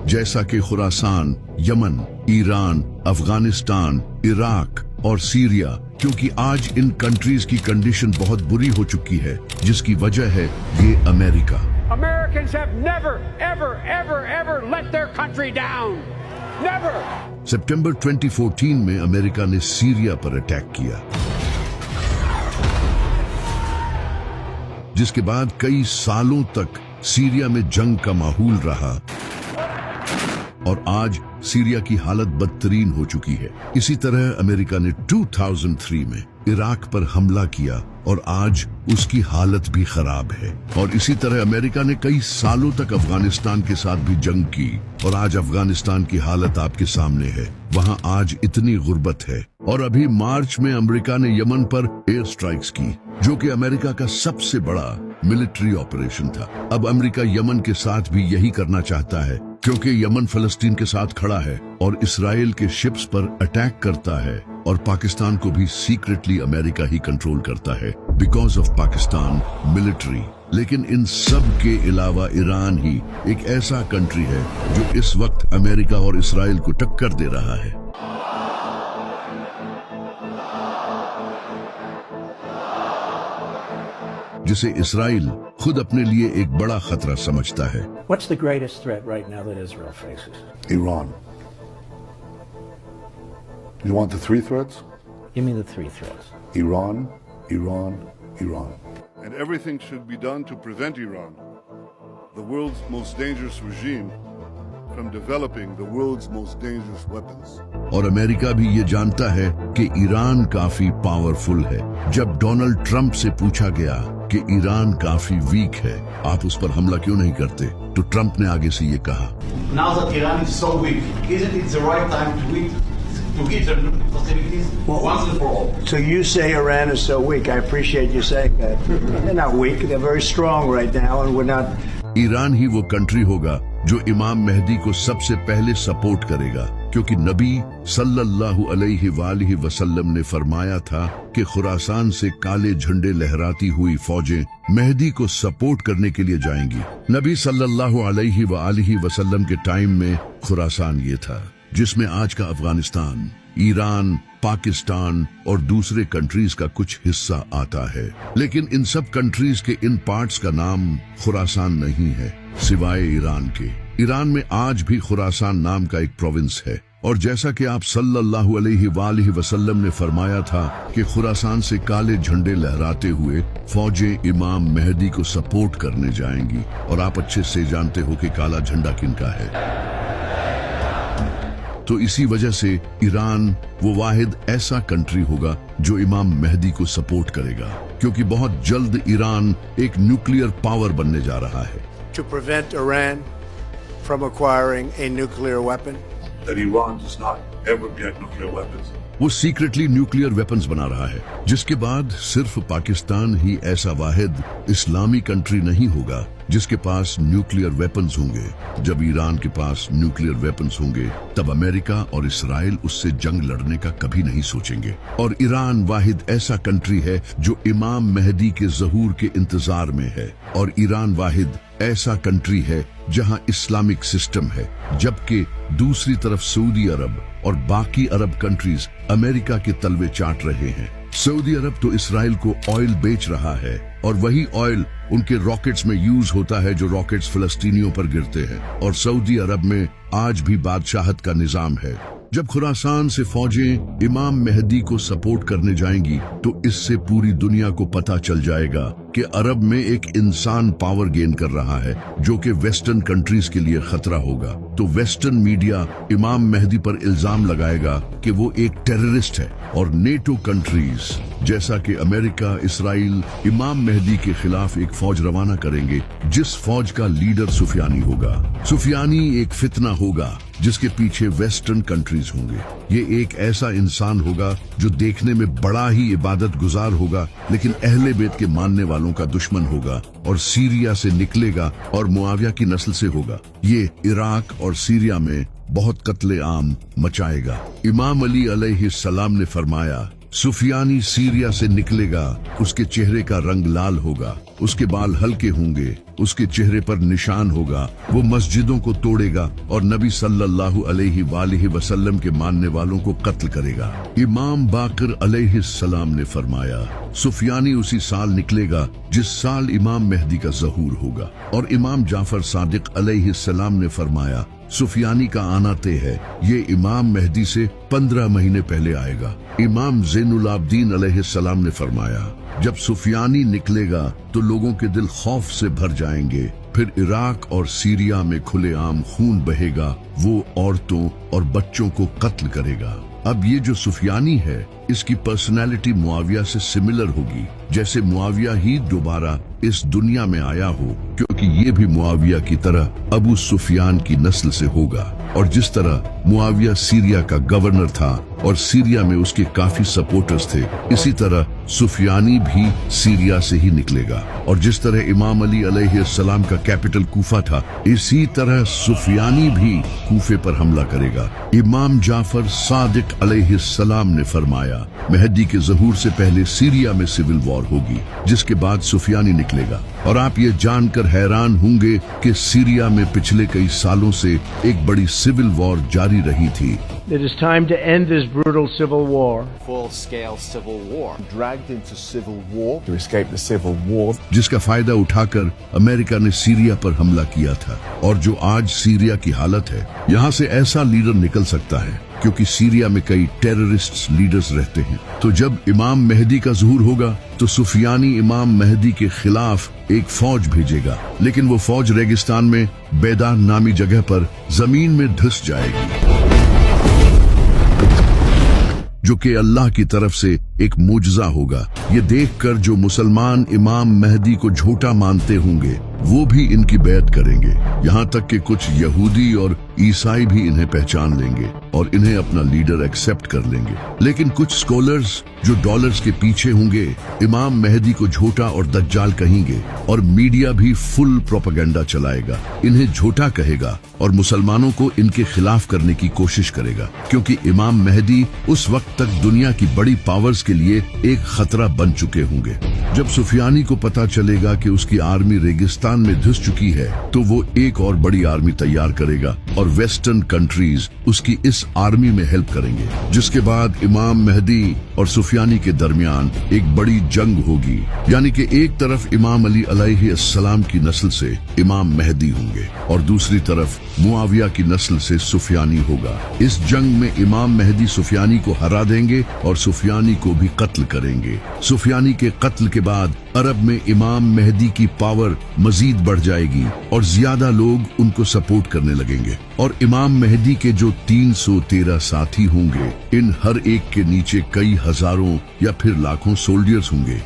जैसा कि Khorasan, Yemen, Iran, Afghanistan, Iraq और सीरिया, क्योंकि आज इन कंट्रीज की कंडीशन बहुत बुरी हो चुकी है, जिसकी वजह है ये America. Americans have never, ever, ever, ever let their country down. Never. सितंबर 2014 में अमेरिका ने सीरिया पर अटैक किया, जिसके बाद कई सालों तक सीरिया में जंग का माहौल रहा और आज सीरिया की हालत बदतरीन हो चुकी है। इसी तरह अमेरिका ने 2003 में इराक पर हमला किया और आज उसकी हालत भी खराब है। और इसी तरह अमेरिका ने कई सालों तक अफगानिस्तान के साथ भी जंग की और आज अफगानिस्तान की हालत आपके सामने है। वहां आज इतनी गुर्बत है। और अभी मार्च में अमेरिका ने यमन पर एयर स्ट्राइक्स की, जो कि अमेरिका का सबसे बड़ा मिलिट्री ऑपरेशन था। अब अमेरिका यमन के साथ भी यही करना चाहता है, क्योंकि यमन फलस्तीन के साथ खड़ा है और इसराइल के शिप्स पर अटैक करता है और पाकिस्तान को भी सीक्रेटली अमेरिका ही कंट्रोल करता है बिकॉज ऑफ पाकिस्तान मिलिट्री। लेकिन इन सब के अलावा ईरान ही एक ऐसा कंट्री है जो इस वक्त अमेरिका और इसराइल को टक्कर दे रहा है। जिसे इसराइल खुद अपने लिए एक बड़ा खतरा समझता है। What's the greatest threat right now that Israel faces? Iran. You want the three threats? Give me the three threats. Iran, Iran, Iran. And everything should be done to prevent Iran, the world's most dangerous regime, from developing the world's most dangerous weapons. और America भी ये जानता है कि Iran काफी powerful है। जब Donald Trump से पूछा गया कि ईरान काफी वीक है, आप उस पर हमला क्यों नहीं करते, तो ट्रंप ने आगे से ये कहा, Now that Iran is so weak, isn't it the right time to hit their nuclear facilities once and for all? So you say Iran is so weak. I appreciate you saying that. They're not weak. They're very strong right now, and we're not. Iran ही वो country होगा जो इमाम मेहदी को सबसे पहले support करेगा, क्योंकि नबी सल्लल्लाहु अलैहि वसल्लम ने फरमाया था कि खुरासान से काले झंडे लहराती हुई फौजें मेहदी को सपोर्ट करने के लिए जाएंगी। नबी सल्लल्लाहु अलैहि वसल्लम के टाइम में खुरासान ये था, जिसमें आज का अफगानिस्तान, ईरान, पाकिस्तान और दूसरे कंट्रीज का कुछ हिस्सा आता है। लेकिन इन सब कंट्रीज के इन पार्ट्स का नाम खुरासान नहीं है, सिवाय ईरान के। ईरान में आज भी खुरासान नाम का एक प्रोविंस है। और जैसा कि आप सल्लल्लाहु अलैहि वसल्लम ने फरमाया था कि खुरासान से काले झंडे लहराते हुए फौजें इमाम मेहदी को सपोर्ट करने जाएंगी। और आप अच्छे से जानते हो कि काला झंडा किनका है। तो इसी वजह से ईरान वो वाहिद ऐसा कंट्री होगा जो इमाम मेहदी को सपोर्ट करेगा, क्योंकि बहुत जल्द ईरान एक न्यूक्लियर पावर बनने जा रहा है। To prevent Iran from acquiring a nuclear weapon. That Iran does not ever get nuclear weapons. वो सीक्रेटली न्यूक्लियर वेपन्स बना रहा है, जिसके बाद सिर्फ पाकिस्तान ही ऐसा वाहिद इस्लामी कंट्री नहीं होगा जिसके पास न्यूक्लियर वेपन्स होंगे। जब ईरान के पास न्यूक्लियर वेपन्स होंगे, तब अमेरिका और इसराइल उससे जंग लड़ने का कभी नहीं सोचेंगे। और ईरान वाहिद ऐसा कंट्री है जो इमाम मेहदी के ज़हूर के इंतजार में है। और ईरान वाहिद ऐसा कंट्री है जहां इस्लामिक सिस्टम है, जबकि दूसरी तरफ सऊदी अरब और बाकी अरब कंट्रीज अमेरिका के तलवे चाट रहे हैं। सऊदी अरब तो इसराइल को ऑयल बेच रहा है और वही ऑयल उनके रॉकेट्स में यूज होता है जो रॉकेट्स फिलिस्तीनियों पर गिरते हैं। और सऊदी अरब में आज भी बादशाहत का निजाम है। जब खुरासान से फौजें इमाम मेहदी को सपोर्ट करने जाएंगी, तो इससे पूरी दुनिया को पता चल जाएगा कि अरब में एक इंसान पावर गेन कर रहा है, जो कि वेस्टर्न कंट्रीज के लिए खतरा होगा। तो वेस्टर्न मीडिया इमाम मेहदी पर इल्जाम लगाएगा कि वो एक टेररिस्ट है। और नेटो कंट्रीज जैसा कि अमेरिका, इसराइल इमाम मेहदी के खिलाफ एक फौज रवाना करेंगे, जिस फौज का लीडर सुफियानी होगा। सुफियानी एक फितना होगा जिसके पीछे वेस्टर्न कंट्रीज होंगे। ये एक ऐसा इंसान होगा जो देखने में बड़ा ही इबादत गुजार होगा, लेकिन अहले बैत के मानने वालों का दुश्मन होगा और सीरिया से निकलेगा और मुआविया की नस्ल से होगा। ये इराक और सीरिया में बहुत कत्ले आम मचाएगा। इमाम अली अलैहिस्सलाम ने फरमाया सुफियानी सीरिया से निकलेगा, उसके चेहरे का रंग लाल होगा, उसके बाल हल्के होंगे, उसके चेहरे पर निशान होगा, वो मस्जिदों को तोड़ेगा और नबी सल्लल्लाहु अलैहि वसल्लम के मानने वालों को कत्ल करेगा। इमाम बाकर अलैहिस्सलाम ने फरमाया, सुफियानी उसी साल निकलेगा जिस साल इमाम मेहदी का ज़हूर होगा। और इमाम जाफर सादिक अलैहिस्सलाम ने फरमाया, सुफियानी का आना तय है, ये इमाम मेहदी से 15 महीने पहले आएगा। इमाम ज़ैनुल आबदीन अलैहिस्सलाम ने फरमाया, जब सुफियानी निकलेगा तो लोगों के दिल खौफ से भर जाएंगे, फिर इराक और सीरिया में खुलेआम खून बहेगा, वो औरतों और बच्चों को कत्ल करेगा। अब ये जो सुफियानी है, इसकी पर्सनैलिटी मुआविया से सिमिलर होगी, जैसे मुआविया ही दोबारा इस दुनिया में आया हो, क्योंकि ये भी मुआविया की तरह अबू सुफियान की नस्ल से होगा। और जिस तरह मुआविया सीरिया का गवर्नर था और सीरिया में उसके काफी सपोर्टर्स थे, इसी तरह सुफियानी भी सीरिया से ही निकलेगा। और जिस तरह इमाम अली अलैहिस्सलाम का कैपिटल कूफा था, इसी तरह सुफियानी भी कूफे पर हमला करेगा। इमाम जाफर सादिक अलैहिस्सलाम ने फरमाया, मेहदी के ज़हूर से पहले सीरिया में सिविल वॉर होगी, जिसके बाद सुफियानी निकलेगा। और आप ये जानकर हैरान होंगे कि सीरिया में पिछले कई सालों से एक बड़ी सिविल वॉर जारी रही थी। It is time to end this brutal civil war. Full-scale civil war. Dragged into civil war to escape the civil war. जिसका फायदा उठाकर अमेरिका ने सीरिया पर हमला किया था। और जो आज सीरिया की हालत है, यहाँ से ऐसा लीडर निकल सकता है, क्योंकि सीरिया में कई टेररिस्ट लीडर्स रहते हैं। तो जब इमाम मेहदी का ज़हूर होगा तो सुफियानी इमाम मेहदी के खिलाफ एक फौज भेजेगा, लेकिन वो फौज रेगिस्तान में बेदान नामी जगह पर जमीन में धंस जाएगी, जो कि अल्लाह की तरफ से एक मुजज़ा होगा। ये देखकर जो मुसलमान इमाम मेहदी को झूठा मानते होंगे, वो भी इनकी बैत करेंगे। यहाँ तक कि कुछ यहूदी और ईसाई भी इन्हें पहचान लेंगे और इन्हें अपना लीडर एक्सेप्ट कर लेंगे। लेकिन कुछ स्कॉलर्स जो डॉलर्स के पीछे होंगे, इमाम मेहदी को झूठा और दज्जाल कहेंगे, और मीडिया भी फुल प्रोपेगेंडा चलाएगा, इन्हें झूठा कहेगा और मुसलमानों को इनके खिलाफ करने की कोशिश करेगा, क्योंकि इमाम मेहदी उस वक्त तक दुनिया की बड़ी पावर्स के लिए एक खतरा बन चुके होंगे। जब सुफियानी को पता चलेगा कि उसकी आर्मी रेगिस्तान में धंस चुकी है, तो वो एक और बड़ी आर्मी तैयार करेगा और वेस्टर्न कंट्रीज उसकी इस आर्मी में हेल्प करेंगे, जिसके बाद इमाम मेहदी और सुफियानी के दरमियान एक बड़ी जंग होगी। यानी कि एक तरफ इमाम अली अलैहिस्सलाम की नस्ल से इमाम मेहदी होंगे और दूसरी तरफ मुआविया की नस्ल से सुफियानी होगा। इस जंग में इमाम मेहदी सुफियानी को हरा देंगे और सुफियानी को भी कत्ल करेंगे। सुफियानी के कत्ल के बाद अरब में इमाम मेहदी की पावर मजीद बढ़ जाएगी और ज्यादा लोग उनको सपोर्ट करने लगेंगे। और इमाम मेहदी के जो 313 साथी होंगे, इन हर एक के नीचे कई हजारों या फिर लाखों सोल्जर्स होंगे।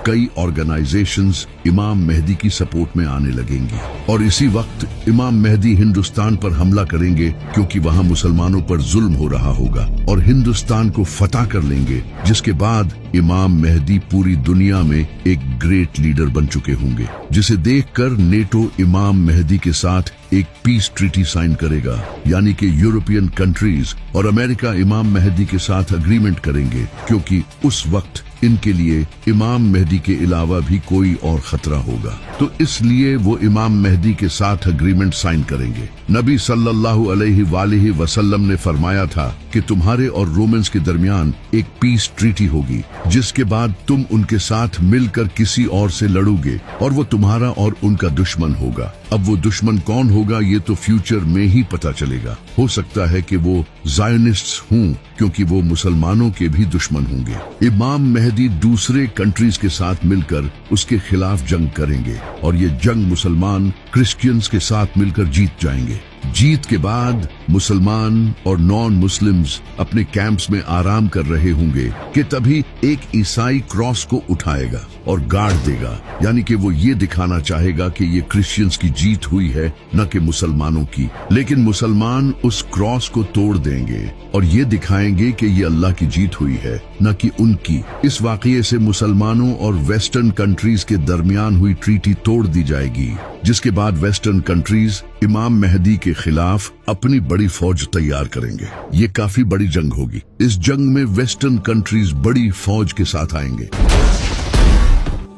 कई ऑर्गेनाइजेशंस इमाम मेहदी की सपोर्ट में आने लगेंगी और इसी वक्त इमाम मेहदी हिंदुस्तान पर हमला करेंगे, क्योंकि वहां मुसलमानों पर जुल्म हो रहा होगा, और हिंदुस्तान को फतह कर लेंगे, जिसके बाद इमाम मेहदी पूरी दुनिया में एक ग्रेट लीडर बन चुके होंगे, जिसे देखकर नेटो इमाम मेहदी के साथ एक पीस ट्रीटी साइन करेगा। यानी कि यूरोपियन कंट्रीज और अमेरिका इमाम मेहदी के साथ अग्रीमेंट करेंगे, क्योंकि उस वक्त इनके लिए इमाम मेहदी के अलावा भी कोई और खतरा होगा। तो इसलिए वो इमाम मेहदी के साथ अग्रीमेंट साइन करेंगे। नबी सल्लल्लाहु अलैहि वसल्लम ने फरमाया था कि तुम्हारे और रोमन्स के दरमियान एक पीस ट्रीटी होगी, जिसके बाद तुम उनके साथ मिलकर किसी और से लड़ोगे और वो तुम्हारा और उनका दुश्मन होगा। अब वो दुश्मन कौन होगा, ये तो फ्यूचर में ही पता चलेगा। हो सकता है कि वो ज़ायोनिस्ट्स हों, क्योंकि वो मुसलमानों के भी दुश्मन होंगे। इमाम मेहदी दूसरे कंट्रीज के साथ मिलकर उसके खिलाफ जंग करेंगे और ये जंग मुसलमान क्रिश्चियंस के साथ मिलकर जीत जाएंगे। जीत के बाद मुसलमान और नॉन मुस्लिम्स अपने कैंप्स में आराम कर रहे होंगे कि तभी एक ईसाई क्रॉस को उठाएगा और गाड़ देगा। यानी कि वो ये दिखाना चाहेगा कि ये क्रिश्चियंस की जीत हुई है, न कि मुसलमानों की। लेकिन मुसलमान उस क्रॉस को तोड़ देंगे और ये दिखाएंगे कि ये अल्लाह की जीत हुई है, न कि उनकी। इस वाकये से मुसलमानों और वेस्टर्न कंट्रीज के दरमियान हुई ट्रीटी तोड़ दी जाएगी, जिसके बाद वेस्टर्न कंट्रीज इमाम मेहदी के खिलाफ अपनी बड़ी फौज तैयार करेंगे। ये काफी बड़ी जंग होगी। इस जंग में वेस्टर्न कंट्रीज बड़ी फौज के साथ आएंगे।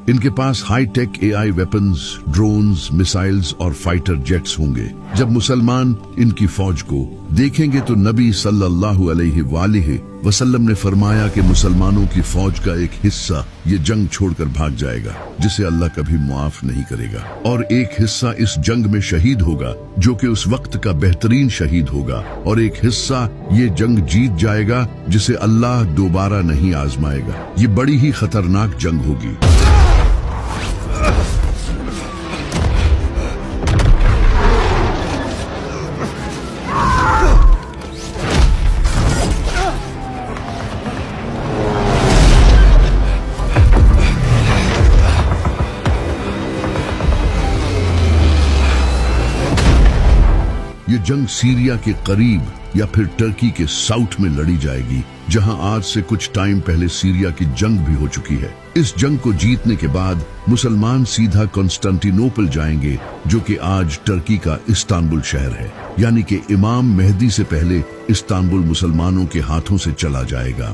इनके पास high tech AI weapons, drones, missiles और फाइटर जेट्स होंगे। जब मुसलमान इनकी फौज को देखेंगे तो नबी सल्लल्लाहु अलैहि वसल्लम ने फरमाया कि मुसलमानों की फौज का एक हिस्सा ये जंग छोड़कर भाग जाएगा, जिसे अल्लाह कभी मुआफ नहीं करेगा, और एक हिस्सा इस जंग में शहीद होगा जो कि उस वक्त का बेहतरीन शहीद होगा, और एक हिस्सा ये जंग जीत जाएगा जिसे अल्लाह दोबारा नहीं आजमाएगा। ये बड़ी ही खतरनाक जंग होगी। ये जंग सीरिया के करीब या फिर टर्की के साउथ में लड़ी जाएगी, जहां आज से कुछ टाइम पहले सीरिया की जंग भी हो चुकी है। इस जंग को जीतने के बाद मुसलमान सीधा कॉन्स्टेंटिनोपल जाएंगे, जो कि आज टर्की का इस्तांबुल शहर है। यानी कि इमाम मेहदी से पहले इस्तांबुल मुसलमानों के हाथों से चला जाएगा।